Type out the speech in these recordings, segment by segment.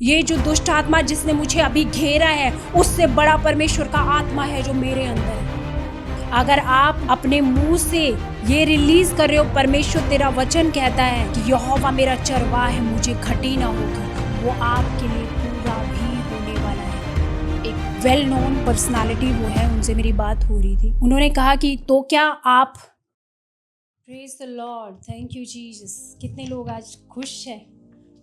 ये जो दुष्ट आत्मा जिसने मुझे अभी घेरा है, उससे बड़ा परमेश्वर का आत्मा है जो मेरे अंदर है। अगर आप अपने मुंह से ये रिलीज कर रहे हो, परमेश्वर तेरा वचन कहता है कि यहोवा मेरा चरवाहा है, मुझे घटी ना होगी, वो आपके लिए पूरा भी होने वाला है। एक वेल नोन पर्सनालिटी वो है, उनसे मेरी बात हो रही थी। उन्होंने कहा कि तो क्या आप, praise the Lord, thank you Jesus. कितने लोग आज खुश हैं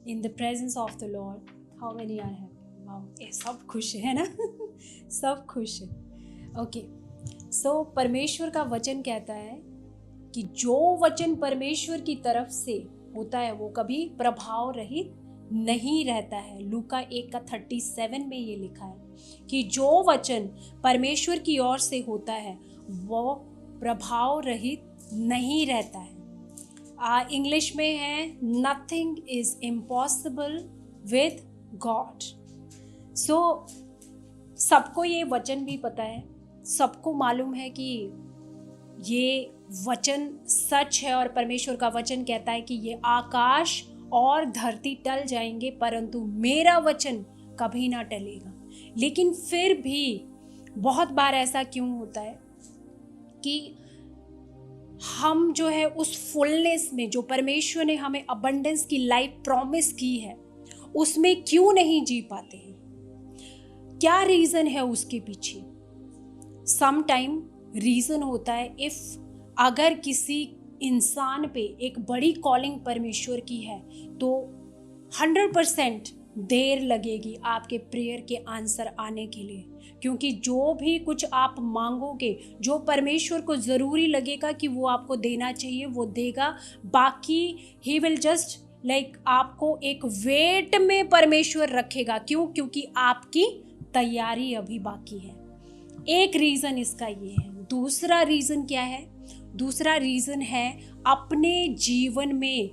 in the presence of the Lord? How many are happy? Wow, सब खुश है ना सब खुश है। ओके, सो परमेश्वर का वचन कहता है कि जो वचन परमेश्वर की तरफ से होता है वो कभी प्रभाव रहित नहीं रहता है। लूका 1:37 में ये लिखा है कि जो वचन परमेश्वर की ओर से होता है वो प्रभाव रहित नहीं रहता है। इंग्लिश में है nothing is impossible with God. So सबको ये वचन भी पता है, सबको मालूम है कि ये वचन सच है और परमेश्वर का वचन कहता है कि ये आकाश और धरती टल जाएंगे परंतु मेरा वचन कभी ना टलेगा। लेकिन फिर भी बहुत बार ऐसा क्यों होता है कि हम जो है उस फुलनेस में जो परमेश्वर ने हमें अबंडेंस की लाइफ प्रॉमिस की है उसमें क्यों नहीं जी पाते हैं? क्या रीजन है उसके पीछे? सम टाइम रीजन होता है इफ अगर किसी इंसान पे एक बड़ी कॉलिंग परमेश्वर की है तो 100% देर लगेगी आपके प्रेयर के आंसर आने के लिए, क्योंकि जो भी कुछ आप मांगोगे, जो परमेश्वर को ज़रूरी लगेगा कि वो आपको देना चाहिए वो देगा। बाकी ही विल जस्ट आपको एक वेट में परमेश्वर रखेगा। क्यों? क्योंकि आपकी तैयारी अभी बाकी है। एक रीज़न इसका ये है। दूसरा रीज़न क्या है? दूसरा रीज़न है अपने जीवन में,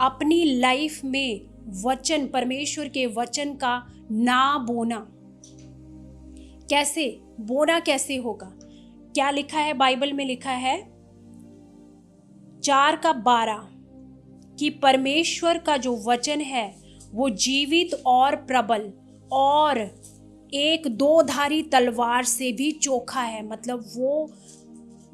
अपनी लाइफ में वचन, परमेश्वर के वचन का ना बोना। कैसे बोना, कैसे होगा? क्या लिखा है बाइबल में? लिखा है 4:12 कि परमेश्वर का जो वचन है वो जीवित और प्रबल और एक दो-धारी तलवार से भी चोखा है। मतलब वो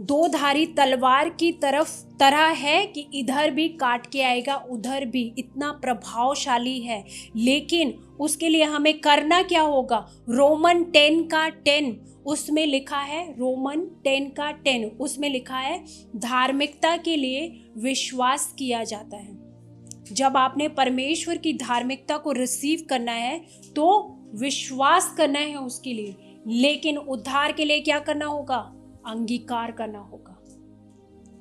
दो-धारी तलवार की तरह है कि इधर भी काट के आएगा उधर भी, इतना प्रभावशाली है। लेकिन उसके लिए हमें करना क्या होगा? रोमन 10:10 उसमें लिखा है, रोमन 10:10 उसमें लिखा है धार्मिकता के लिए विश्वास किया जाता है। जब आपने परमेश्वर की धार्मिकता को रिसीव करना है तो विश्वास करना है उसके लिए, लेकिन उद्धार के लिए क्या करना होगा? अंगीकार करना होगा।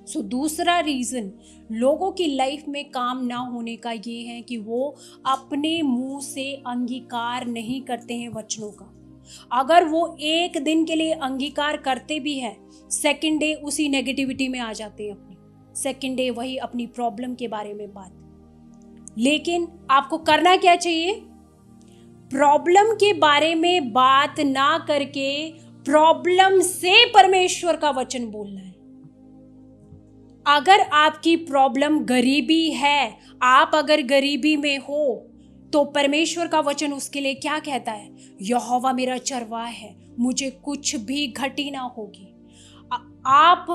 सो दूसरा रीजन लोगों की लाइफ में काम ना होने का ये है कि वो अपने मुंह से अंगीकार नहीं करते हैं वचनों का। अगर वो एक दिन के लिए अंगीकार करते भी हैं, सेकंड डे उसी नेगेटिविटी में आ जाते हैं, अपनी सेकंड डे वही अपनी प्रॉब्लम के बारे में बात। लेकिन आपको करना क्या चाहिए? प्रॉब्लम के बारे में बात ना करके प्रॉब्लम से परमेश्वर का वचन बोलना है। अगर आपकी प्रॉब्लम गरीबी है, आप अगर गरीबी में हो तो परमेश्वर का वचन उसके लिए क्या कहता है? यहोवा मेरा चरवाहा है, मुझे कुछ भी घटी ना होगी। आप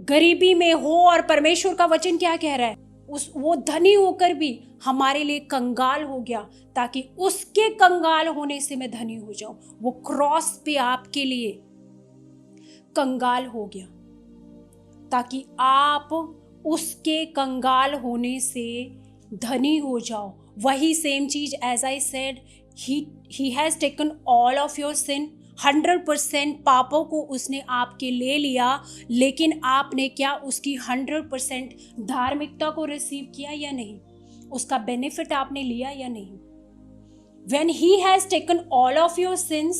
गरीबी में हो और परमेश्वर का वचन क्या कह रहा है? वो धनी होकर भी हमारे लिए कंगाल हो गया ताकि उसके कंगाल होने से मैं धनी हो जाऊं। वो क्रॉस पे आपके लिए कंगाल हो गया ताकि आप उसके कंगाल होने से धनी हो जाओ। वही सेम चीज, as I said, he has taken all of your sin, 100% पापों को उसने आपके ले लिया। लेकिन आपने क्या उसकी 100% धार्मिकता को रिसीव किया या नहीं? उसका बेनिफिट आपने लिया या नहीं? When he has taken all of your sins,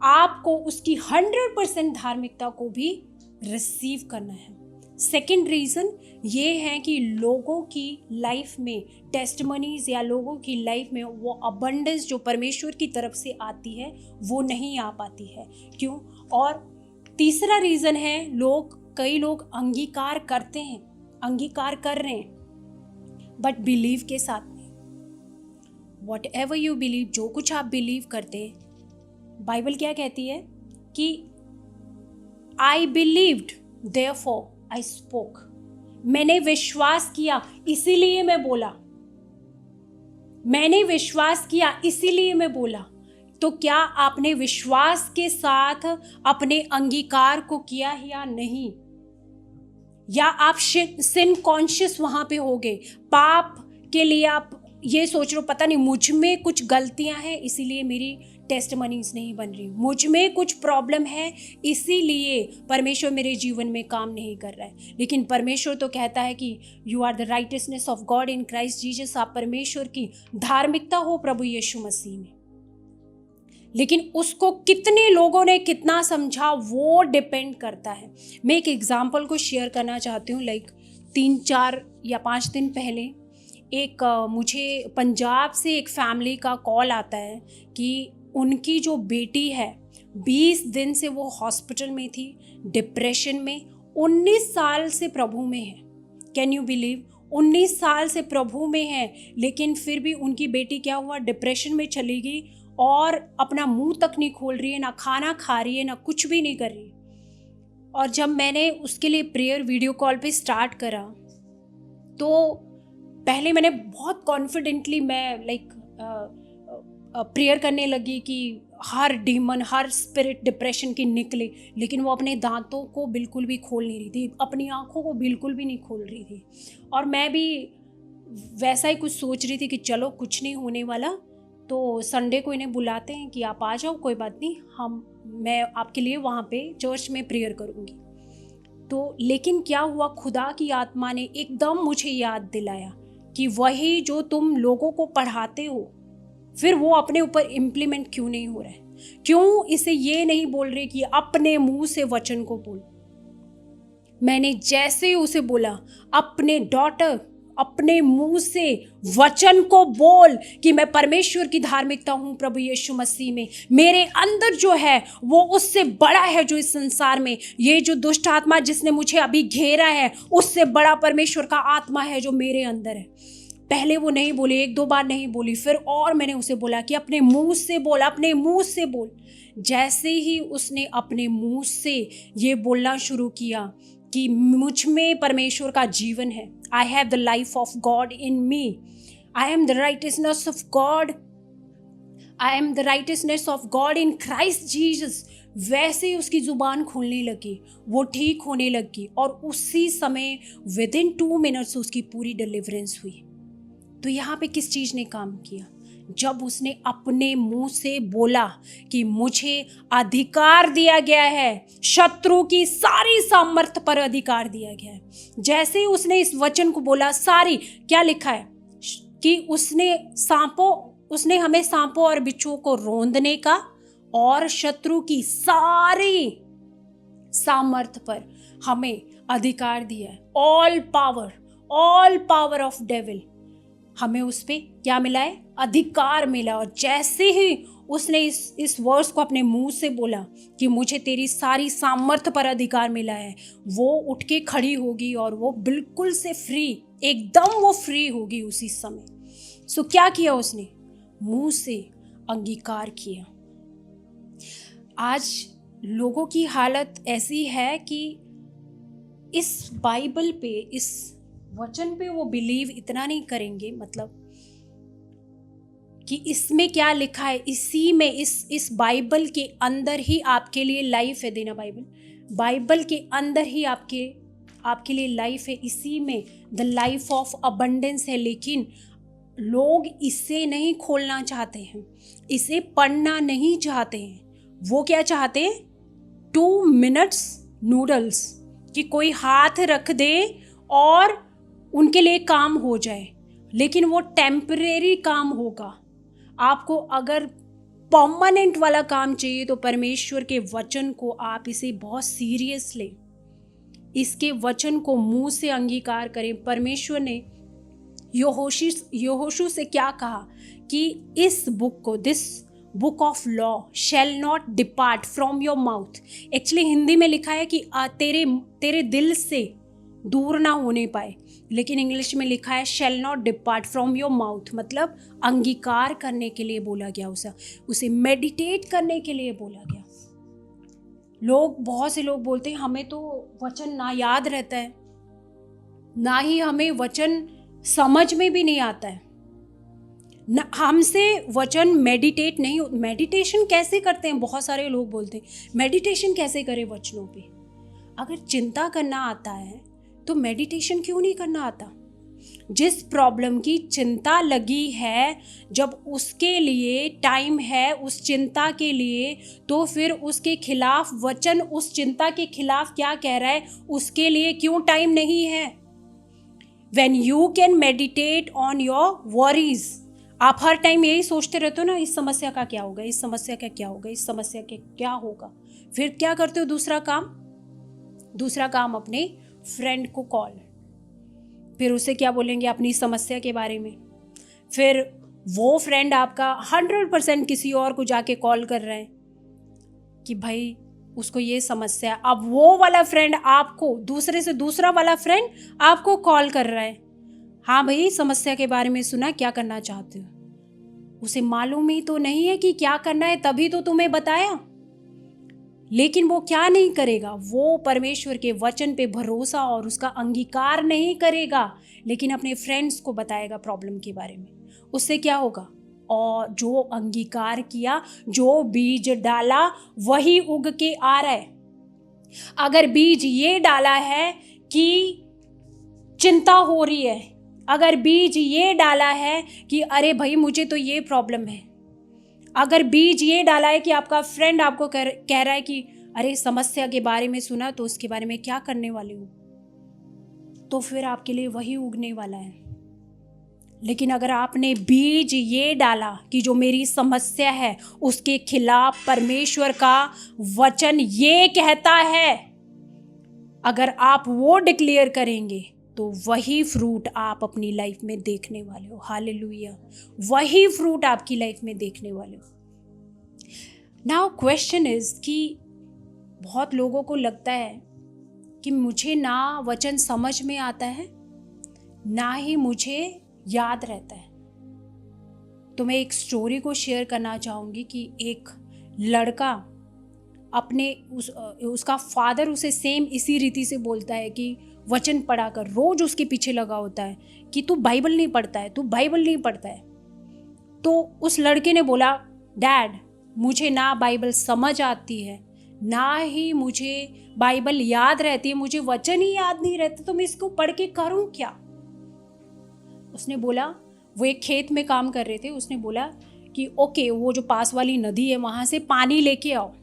आपको उसकी 100% धार्मिकता को भी रिसीव करना है। सेकेंड रीज़न ये है कि लोगों की लाइफ में टेस्टिमनीज या लोगों की लाइफ में वो अबंडेंस जो परमेश्वर की तरफ से आती है वो नहीं आ पाती है। क्यों? और तीसरा रीज़न है कई लोग अंगीकार करते हैं, अंगीकार कर रहे हैं बट बिलीव के साथ नहीं। वॉट एवर यू बिलीव, जो कुछ आप बिलीव करते हैं, बाइबल क्या कहती है कि आई बिलीव्ड देयरफॉर आई स्पोक, मैंने विश्वास किया इसीलिए मैं बोला, मैंने विश्वास किया इसीलिए मैं बोला। तो क्या आपने विश्वास के साथ अपने अंगीकार को किया है या नहीं? या आप सिन कॉन्शियस वहां पे हो गए, पाप के लिए आप ये सोच रहे हो पता नहीं मुझ में कुछ गलतियां हैं इसीलिए मेरी टेस्टमनीज नहीं बन रही, मुझ में कुछ प्रॉब्लम है इसीलिए परमेश्वर मेरे जीवन में काम नहीं कर रहा है। लेकिन परमेश्वर तो कहता है कि you are the rightness of God in Christ Jesus, आप परमेश्वर की धार्मिकता हो प्रभु यीशु मसीह में। लेकिन उसको कितने लोगों ने कितना समझा वो डिपेंड करता है। मैं एक एग्जाम्पल को शेयर करना चाहती हूँ। लाइक 3-4 या 5 दिन पहले एक मुझे पंजाब से एक फैमिली का कॉल आता है कि उनकी जो बेटी है 20 दिन से वो हॉस्पिटल में थी, डिप्रेशन में, 19 साल से प्रभु में है। Can you believe? 19 साल से प्रभु में है, लेकिन फिर भी उनकी बेटी क्या हुआ, डिप्रेशन में चली गई और अपना मुंह तक नहीं खोल रही है, ना खाना खा रही है, ना कुछ भी नहीं कर रही। और जब मैंने उसके लिए प्रेयर वीडियो कॉल पे स्टार्ट करा तो पहले मैंने बहुत कॉन्फिडेंटली मैं प्रेयर करने लगी कि हर डीमन, हर स्पिरिट डिप्रेशन की निकले। लेकिन वो अपने दांतों को बिल्कुल भी खोल नहीं रही थी, अपनी आंखों को बिल्कुल भी नहीं खोल रही थी। और मैं भी वैसा ही कुछ सोच रही थी कि चलो कुछ नहीं होने वाला, तो संडे को इन्हें बुलाते हैं कि आप आ जाओ, कोई बात नहीं, मैं आपके लिए वहाँ पे चर्च में प्रेयर करूँगी। तो लेकिन क्या हुआ, खुदा की आत्मा ने एकदम मुझे याद दिलाया कि वही जो तुम लोगों को पढ़ाते हो फिर वो अपने ऊपर इम्प्लीमेंट क्यों नहीं हो रहा है, क्यों इसे ये नहीं बोल रहे कि अपने मुंह से वचन को बोल। मैंने जैसे ही उसे बोला, अपने डॉटर अपने मुंह से वचन को बोल कि मैं परमेश्वर की धार्मिकता हूं प्रभु यीशु मसीह में, मेरे अंदर जो है वो उससे बड़ा है जो इस संसार में, ये जो दुष्ट आत्मा जिसने मुझे अभी घेरा है उससे बड़ा परमेश्वर का आत्मा है जो मेरे अंदर है। पहले वो नहीं बोली, 1-2 बार नहीं बोली, फिर और मैंने उसे बोला कि अपने मुंह से बोल, अपने मुंह से बोल। जैसे ही उसने अपने मुंह से ये बोलना शुरू किया कि मुझ में परमेश्वर का जीवन है, आई have the life of God in me, I am the rightness of God, I am the rightness of God in Christ Jesus, वैसे ही उसकी जुबान खुलने लगी, वो ठीक होने लगी और उसी समय विदिन 2 मिनट्स उसकी पूरी डिलीवरेंस हुई। तो यहाँ पे किस चीज़ ने काम किया? जब उसने अपने मुंह से बोला कि मुझे अधिकार दिया गया है, शत्रु की सारी सामर्थ्य पर अधिकार दिया गया है। जैसे ही उसने इस वचन को बोला, सारी, क्या लिखा है कि उसने हमें सांपों और बिच्छुओं को रौंदने का और शत्रु की सारी सामर्थ्य पर हमें अधिकार दिया है। ऑल पावर ऑफ डेविल, हमें उस पे क्या मिला है? अधिकार मिला। और जैसे ही उसने इस वर्ड्स को अपने मुंह से बोला कि मुझे तेरी सारी सामर्थ्य पर अधिकार मिला है, वो उठ के खड़ी होगी और वो बिल्कुल से फ्री, एकदम वो फ्री होगी उसी समय। सो क्या किया उसने? मुंह से अंगीकार किया। आज लोगों की हालत ऐसी है कि इस बाइबल पे, इस वचन पे वो बिलीव इतना नहीं करेंगे, मतलब कि इसमें क्या लिखा है, इसी में इस बाइबल के अंदर ही आपके लिए लाइफ है। देना बाइबल के अंदर ही आपके लिए लाइफ है, इसी में द लाइफ ऑफ अबंडेंस है। लेकिन लोग इसे नहीं खोलना चाहते हैं, इसे पढ़ना नहीं चाहते हैं। वो क्या चाहते हैं? 2 मिनट्स नूडल्स, कि कोई हाथ रख दे और उनके लिए काम हो जाए। लेकिन वो टेम्परेरी काम होगा। आपको अगर परमानेंट वाला काम चाहिए तो परमेश्वर के वचन को आप इसे बहुत सीरियस लें, इसके वचन को मुंह से अंगीकार करें। परमेश्वर ने यहोशू से क्या कहा कि इस बुक को, this book of law shall not depart from your mouth. Actually Hindi में लिखा है कि तेरे दिल से दूर ना होने पाए। लेकिन इंग्लिश में लिखा है shall not depart from your mouth, मतलब अंगीकार करने के लिए बोला गया, उसे मेडिटेट करने के लिए बोला गया। बहुत से लोग बोलते हैं हमें तो वचन ना याद रहता है, ना ही हमें वचन समझ में भी नहीं आता है, ना हमसे वचन मेडिटेशन कैसे करते हैं। बहुत सारे लोग बोलते हैं मेडिटेशन कैसे करें वचनों पे। अगर चिंता करना आता है तो मेडिटेशन क्यों नहीं करना आता। जिस प्रॉब्लम की चिंता लगी है, जब उसके लिए टाइम है उस चिंता के लिए, तो फिर उसके खिलाफ वचन उस चिंता के खिलाफ क्या कह रहा है, उसके लिए क्यों टाइम नहीं है। When you can meditate on your worries, आप हर टाइम यही सोचते रहते हो ना, इस समस्या का क्या होगा, इस समस्या का क्या होगा, इस समस्या के क्या होगा। फिर क्या करते हो, दूसरा काम अपने फ्रेंड को कॉल, फिर उसे क्या बोलेंगे अपनी समस्या के बारे में। फिर वो फ्रेंड आपका 100% किसी और को जाके कॉल कर रहा है कि भाई उसको ये समस्या। अब वो वाला फ्रेंड आपको, दूसरे से दूसरा वाला फ्रेंड आपको कॉल कर रहा है, हाँ भाई समस्या के बारे में सुना, क्या करना चाहते हो। उसे मालूम ही तो नहीं है कि क्या करना है, तभी तो तुम्हें बताया। लेकिन वो क्या नहीं करेगा, वो परमेश्वर के वचन पे भरोसा और उसका अंगीकार नहीं करेगा, लेकिन अपने फ्रेंड्स को बताएगा प्रॉब्लम के बारे में। उससे क्या होगा, और जो अंगीकार किया, जो बीज डाला वही उग के आ रहा है। अगर बीज ये डाला है कि चिंता हो रही है, अगर बीज ये डाला है कि अरे भाई मुझे तो ये प्रॉब्लम है, अगर बीज ये डाला है कि आपका फ्रेंड आपको कह रहा है कि अरे समस्या के बारे में सुना तो उसके बारे में क्या करने वाले हो, तो फिर आपके लिए वही उगने वाला है। लेकिन अगर आपने बीज ये डाला कि जो मेरी समस्या है उसके खिलाफ परमेश्वर का वचन ये कहता है, अगर आप वो डिक्लेयर करेंगे तो वही फ्रूट आप अपनी लाइफ में देखने वाले हो। हालेलुया, वही फ्रूट आपकी लाइफ में देखने वाले हो। नाउ क्वेश्चन इज कि बहुत लोगों को लगता है कि मुझे ना वचन समझ में आता है, ना ही मुझे याद रहता है। तो मैं एक स्टोरी को शेयर करना चाहूँगी कि एक लड़का अपने उसका फादर उसे सेम इसी रीति से बोलता है कि वचन पढ़ा कर, रोज उसके पीछे लगा होता है कि तू बाइबल नहीं पढ़ता है, तू बाइबल नहीं पढ़ता है। तो उस लड़के ने बोला, डैड मुझे ना बाइबल समझ आती है, ना ही मुझे बाइबल याद रहती है, मुझे वचन ही याद नहीं रहता, तो मैं इसको पढ़ के करूं क्या। उसने बोला, वो एक खेत में काम कर रहे थे, उसने बोला कि ओके वो जो पास वाली नदी है वहाँ से पानी लेके आओ।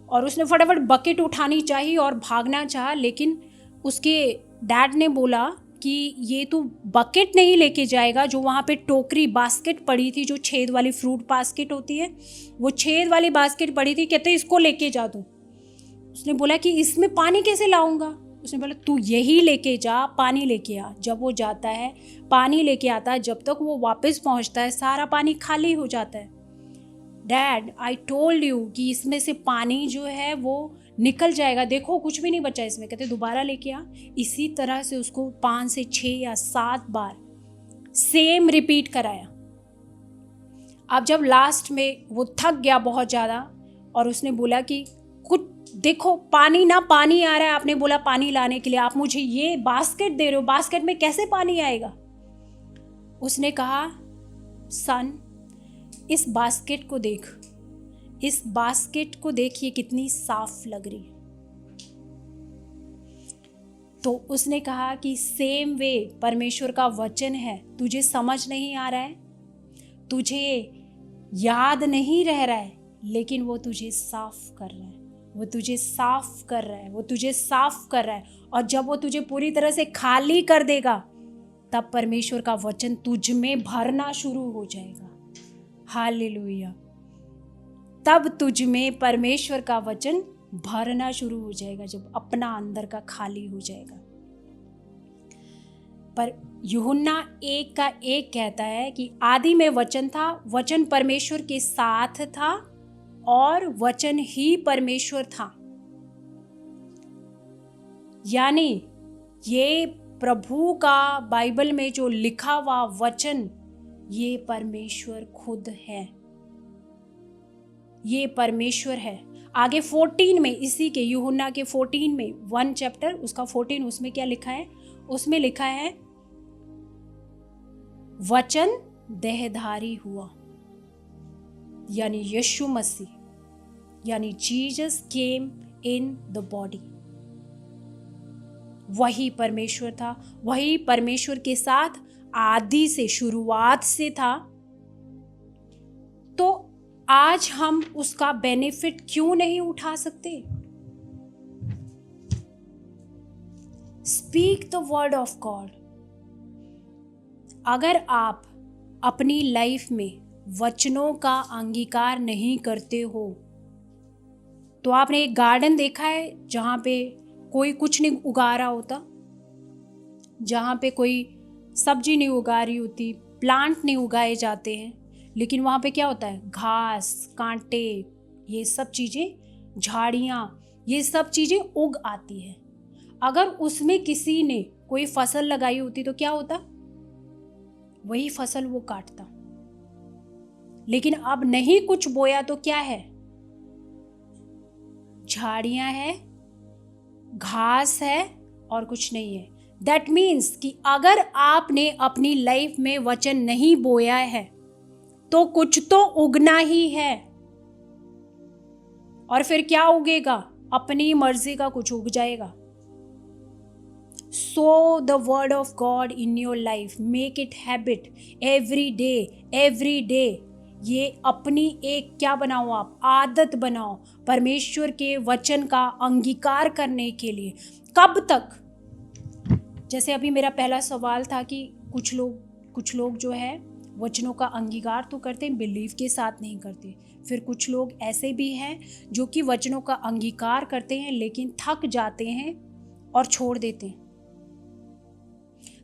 और उसने फटाफट बकेट उठानी चाहिए और भागना चाहा, लेकिन उसके डैड ने बोला कि ये तो बकेट नहीं लेके जाएगा, जो वहाँ पे टोकरी बास्केट पड़ी थी, जो छेद वाली फ्रूट बास्केट होती है, वो छेद वाली बास्केट पड़ी थी, कहते इसको लेके जा दो। उसने बोला कि इसमें पानी कैसे लाऊंगा। उसने बोला तू यही लेके जा, पानी लेके आ। जब वो जाता है पानी लेके आता है, जब तक वो वापस पहुँचता है सारा पानी खाली हो जाता है। डैड आई टोल्ड यू कि इसमें से पानी जो है वो निकल जाएगा, देखो कुछ भी नहीं बचा इसमें। कहते दोबारा लेके आ। इसी तरह से उसको 5 से 6 या 7 बार सेम रिपीट कराया। अब जब लास्ट में वो थक गया बहुत ज़्यादा और उसने बोला कि कुछ देखो पानी ना पानी आ रहा है, आपने बोला पानी लाने के लिए, आप मुझे ये बास्केट दे रहे हो, बास्केट में कैसे पानी आएगा। उसने कहा सन इस बास्केट को देख, इस बास्केट को देख, ये कितनी साफ लग रही है। तो उसने कहा कि सेम वे परमेश्वर का वचन है, तुझे समझ नहीं आ रहा है, तुझे याद नहीं रह रहा है, लेकिन वो तुझे साफ कर रहा है, वो तुझे साफ कर रहा है, वो तुझे साफ कर रहा है। और जब वो तुझे पूरी तरह से खाली कर देगा, तब परमेश्वर का वचन तुझ में भरना शुरू हो जाएगा। हालेलुया, तब तुझ में परमेश्वर का वचन भरना शुरू हो जाएगा, जब अपना अंदर का खाली हो जाएगा। पर यूहन्ना 1:1 कहता है कि आदि में वचन था, वचन परमेश्वर के साथ था और वचन ही परमेश्वर था। यानी ये प्रभु का बाइबल में जो लिखा हुआ वचन, ये परमेश्वर खुद है, ये परमेश्वर है। आगे 14 में, इसी के यूहन्ना के 14 में, 1 चैप्टर उसका 14, उसमें क्या लिखा है? उसमें लिखा है वचन देहधारी हुआ, यानी यीशु मसीह, यानी Jesus came in the body. वही परमेश्वर था, वही परमेश्वर के साथ आदि से, शुरुआत से था। तो आज हम उसका बेनिफिट क्यों नहीं उठा सकते? Speak the word of God. अगर आप अपनी लाइफ में वचनों का अंगीकार नहीं करते हो, तो आपने एक गार्डन देखा है जहाँ पे कोई कुछ नहीं उगा रहा होता, जहाँ पे कोई सब्जी नहीं उगा रही होती, प्लांट नहीं उगाए जाते हैं, लेकिन वहाँ पे क्या होता है? घास, कांटे, ये सब चीज़ें, झाड़ियाँ, ये सब चीज़ें उग आती हैं। अगर उसमें किसी ने कोई फसल लगाई होती तो क्या होता? वही फसल वो काटता। लेकिन अब नहीं कुछ बोया तो क्या है? झाड़ियाँ है, घास है और कुछ नहीं है। दैट मीन्स कि अगर आपने अपनी लाइफ में वचन नहीं बोया है तो कुछ तो उगना ही है। और फिर क्या उगेगा? अपनी मर्जी का कुछ उग जाएगा। Sow the word of God in your life. Make it habit every day. ये अपनी एक क्या बनाओ? आप आदत बनाओ परमेश्वर के वचन का अंगीकार करने के लिए। कब तक? जैसे अभी मेरा पहला सवाल था कि कुछ लोग जो है वचनों का अंगीकार तो करते हैं, बिलीव के साथ नहीं करते। फिर कुछ लोग ऐसे भी हैं जो कि वचनों का अंगीकार करते हैं लेकिन थक जाते हैं और छोड़ देते हैं।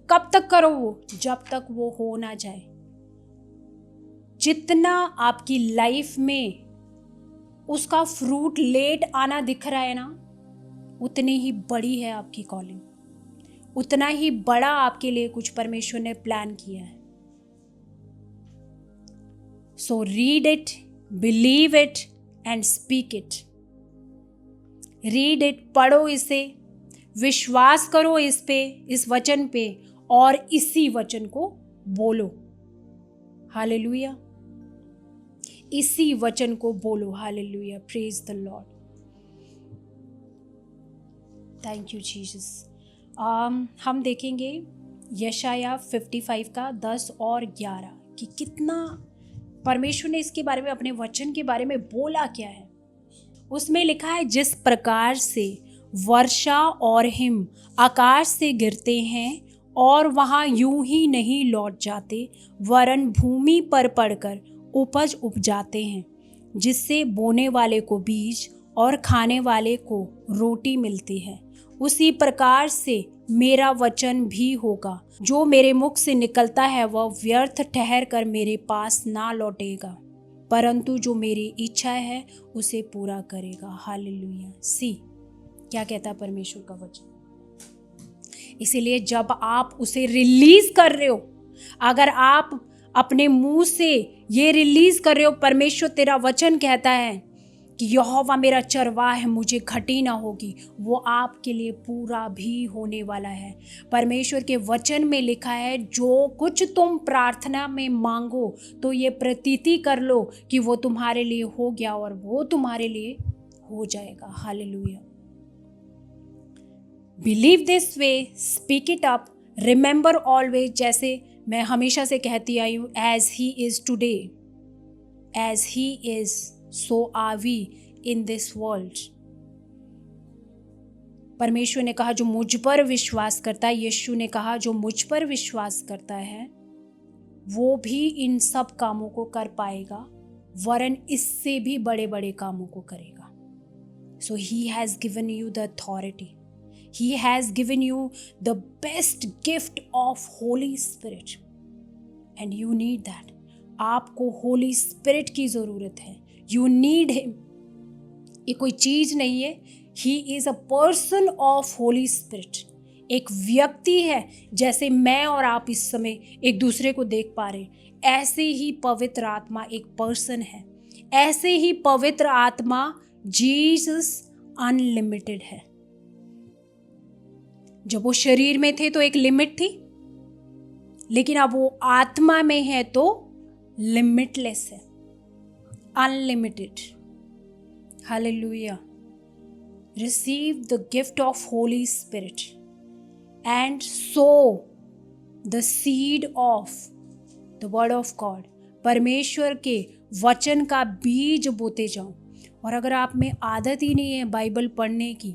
कब तक करो वो? जब तक वो हो ना जाए। जितना आपकी लाइफ में उसका फ्रूट लेट आना दिख रहा है ना, उतनी ही बड़ी है आपकी कॉलिंग, उतना ही बड़ा आपके लिए कुछ परमेश्वर ने प्लान किया है। So read it, believe it and speak it. Read it, पढ़ो इसे, विश्वास करो इस पे, इस वचन पे, और इसी वचन को बोलो। हालेलुया। इसी वचन को बोलो। Hallelujah. Praise the Lord. Thank you Jesus. हम देखेंगे यशाया 55 का 10 और 11 कि कितना परमेश्वर ने इसके बारे में, अपने वचन के बारे में बोला क्या है। उसमें लिखा है, जिस प्रकार से वर्षा और हिम आकाश से गिरते हैं और वहाँ यूं ही नहीं लौट जाते, वरन भूमि पर पड़कर उपज उपजाते हैं, जिससे बोने वाले को बीज और खाने वाले को रोटी मिलती है, उसी प्रकार से मेरा वचन भी होगा। जो मेरे मुख से निकलता है वह व्यर्थ ठहर कर मेरे पास ना लौटेगा, परंतु जो मेरी इच्छा है उसे पूरा करेगा। हालेलुया। सी क्या कहता है परमेश्वर का वचन। इसीलिए जब आप उसे रिलीज कर रहे हो, अगर आप अपने मुंह से ये रिलीज कर रहे हो, परमेश्वर तेरा वचन कहता है कि यहोवा मेरा चरवाहा है, मुझे घटी ना होगी, वो आपके लिए पूरा भी होने वाला है। परमेश्वर के वचन में लिखा है, जो कुछ तुम प्रार्थना में मांगो तो ये प्रतीति कर लो कि वो तुम्हारे लिए हो गया और वो तुम्हारे लिए हो जाएगा। Hallelujah. Believe this way, speak it up, remember always. जैसे मैं हमेशा से कहती आई हूँ, as he is today, as he is, so are we in this world. परमेश्वर ने कहा जो मुझ पर विश्वास करता है, यीशु ने कहा जो मुझ पर विश्वास करता है वो भी इन सब कामों को कर पाएगा, वरन इससे भी बड़े बड़े कामों को करेगा। So he has given you the authority, he has given you the best gift of Holy Spirit and you need that. आपको होली स्पिरिट की ज़रूरत है। You need him. ये कोई चीज़ नहीं है, he is a person of Holy Spirit. एक व्यक्ति है, जैसे मैं और आप इस समय एक दूसरे को देख पा रहे हैं, ऐसे ही पवित्र आत्मा एक पर्सन है, ऐसे ही पवित्र आत्मा जीसस अनलिमिटेड है। जब वो शरीर में थे तो एक लिमिट थी, लेकिन अब वो आत्मा में है तो लिमिटलेस है, unlimited. Hallelujah. Receive the gift of Holi spirit and so the seed of the word of God. परमेश्वर के वचन का बीज बोते जाओ। और अगर आप में आदत ही नहीं है बाइबल पढ़ने की,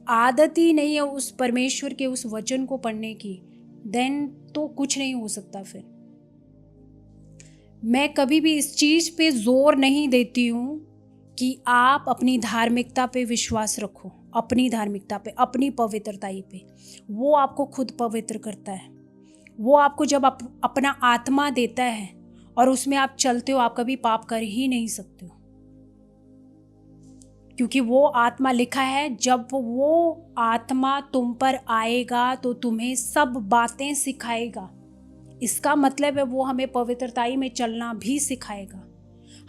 आदत ही नहीं है उस परमेश्वर के उस वचन को पढ़ने की, देन तो कुछ नहीं हो सकता। फिर मैं कभी भी इस चीज़ पे जोर नहीं देती हूँ कि आप अपनी धार्मिकता पे विश्वास रखो, अपनी धार्मिकता पे, अपनी पवित्रताई पे। वो आपको खुद पवित्र करता है। वो आपको जब अपना आत्मा देता है और उसमें आप चलते हो, आप कभी पाप कर ही नहीं सकते हो, क्योंकि वो आत्मा लिखा है, जब वो आत्मा तुम पर आएगा तो तुम्हें सब बातें सिखाएगा। इसका मतलब है वो हमें पवित्रताई में चलना भी सिखाएगा,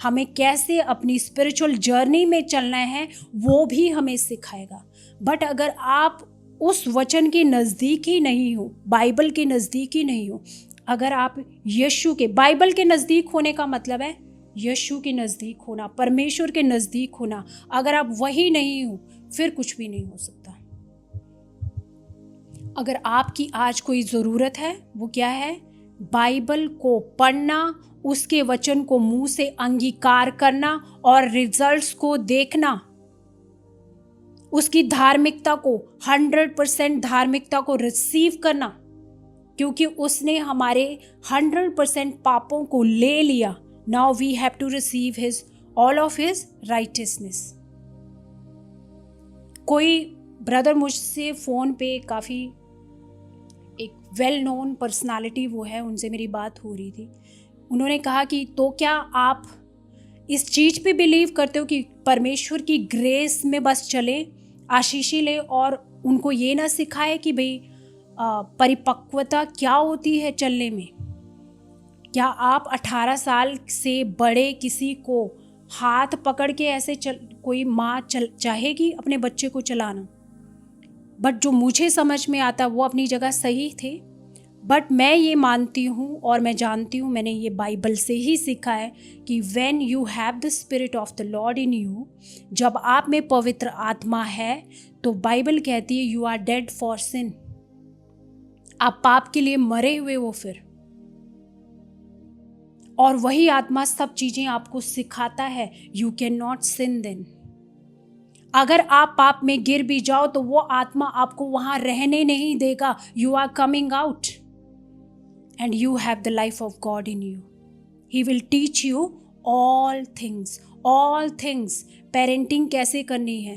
हमें कैसे अपनी स्पिरिचुअल जर्नी में चलना है वो भी हमें सिखाएगा। बट अगर आप उस वचन के नज़दीक ही नहीं हो, बाइबल के नज़दीक ही नहीं हो, अगर आप यीशु के, बाइबल के नज़दीक होने का मतलब है यीशु के नज़दीक होना, परमेश्वर के नज़दीक होना, अगर आप वही नहीं हो फिर कुछ भी नहीं हो सकता। अगर आपकी आज कोई ज़रूरत है, वो क्या है? बाइबल को पढ़ना, उसके वचन को मुंह से अंगीकार करना और रिजल्ट्स को देखना, उसकी धार्मिकता को, 100% धार्मिकता को रिसीव करना, क्योंकि उसने हमारे 100% पापों को ले लिया। Now we have to receive his all of his righteousness. कोई ब्रदर मुझसे फ़ोन पे, काफ़ी एक वेल नोन पर्सनालिटी वो है, उनसे मेरी बात हो रही थी। उन्होंने कहा कि तो क्या आप इस चीज़ पे बिलीव करते हो कि परमेश्वर की ग्रेस में बस चले, आशीषी ले, और उनको ये ना सिखाए कि भाई परिपक्वता क्या होती है चलने में? क्या आप 18 साल से बड़े किसी को हाथ पकड़ के ऐसे कोई माँ चाहेगी अपने बच्चे को चलाना? बट जो मुझे समझ में आता वो अपनी जगह सही थे। बट मैं ये मानती हूँ और मैं जानती हूँ, मैंने ये बाइबल से ही सीखा है कि when you have the spirit of the Lord in you, जब आप में पवित्र आत्मा है, तो बाइबल कहती है यू आर डेड फॉर सिन। आप पाप के लिए मरे हुए हो फिर, और वही आत्मा सब चीज़ें आपको सिखाता है। You can not sin then. अगर आप पाप में गिर भी जाओ तो वो आत्मा आपको वहाँ रहने नहीं देगा। You are coming out and you have the life of God in you. He will teach you all things, all things. Parenting कैसे करनी है,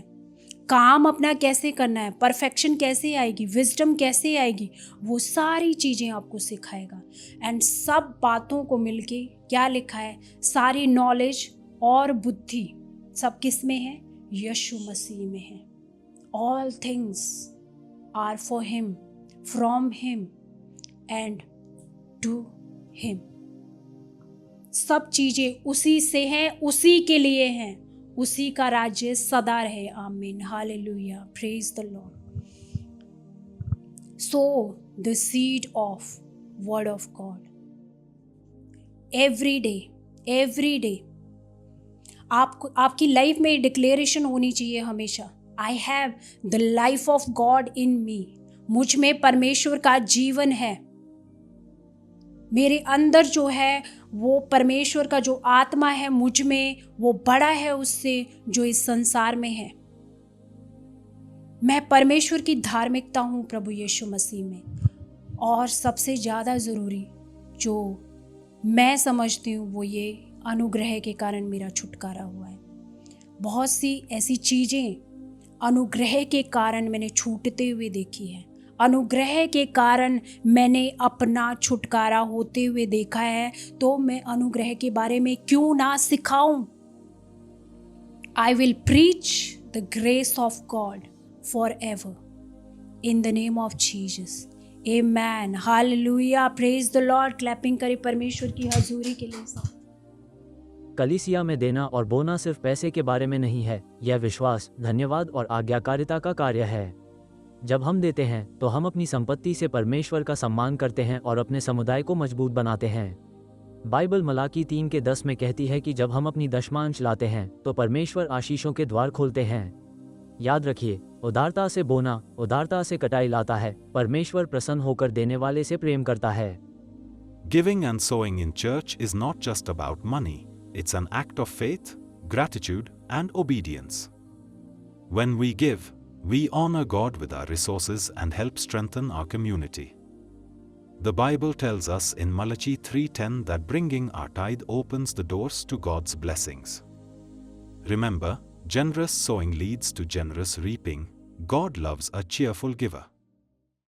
काम अपना कैसे करना है, परफेक्शन कैसे आएगी, विजडम कैसे आएगी, वो सारी चीज़ें आपको सिखाएगा। एंड सब बातों को मिलके क्या लिखा है, सारी नॉलेज और बुद्धि सब किस में है? यीशु मसीह में है। All things are for him, from him and to him. सब चीजें उसी से हैं, उसी के लिए हैं, उसी का राज्य सदा रहे। आमीन, hallelujah, praise the Lord. So the seed of word of God every day. आपकी लाइफ में डिक्लेरेशन होनी चाहिए हमेशा, I have the life of God in me. मुझ में परमेश्वर का जीवन है, मेरे अंदर जो है वो परमेश्वर का जो आत्मा है मुझ में, वो बड़ा है उससे जो इस संसार में है। मैं परमेश्वर की धार्मिकता हूँ प्रभु यीशु मसीह में। और सबसे ज़्यादा ज़रूरी जो मैं समझती हूँ वो ये अनुग्रह के कारण मेरा छुटकारा हुआ है। बहुत सी ऐसी चीज़ें अनुग्रह के कारण मैंने छूटते हुए देखी है, अनुग्रह के कारण मैंने अपना छुटकारा होते हुए देखा है। तो मैं अनुग्रह के बारे में क्यों ना सिखाऊं? I will preach the grace of God forever. In the name of Jesus. Amen. Hallelujah. Praise the Lord. Clapping करें परमेश्वर की हजूरी के लिए। कलीसिया में देना और बोना सिर्फ पैसे के बारे में नहीं है, यह विश्वास, धन्यवाद और आज्ञाकारिता का कार्य है। जब हम देते हैं तो हम अपनी संपत्ति से परमेश्वर का सम्मान करते हैं और अपने समुदाय को मजबूत बनाते हैं। बाइबल मलाकी 3:10 में कहती है कि जब हम अपनी दशमांश लाते हैं तो परमेश्वर आशीषों के द्वार खोलते हैं। याद रखिए, उदारता से बोना उदारता से कटाई लाता है। परमेश्वर प्रसन्न होकर देने वाले से प्रेम करता है। Giving and sowing in church is not just about money. It's an act of faith, gratitude, and obedience. When we give, we honor God with our resources and help strengthen our community. The Bible tells us in Malachi 3:10 that bringing our tithe opens the doors to God's blessings. Remember, generous sowing leads to generous reaping. God loves a cheerful giver.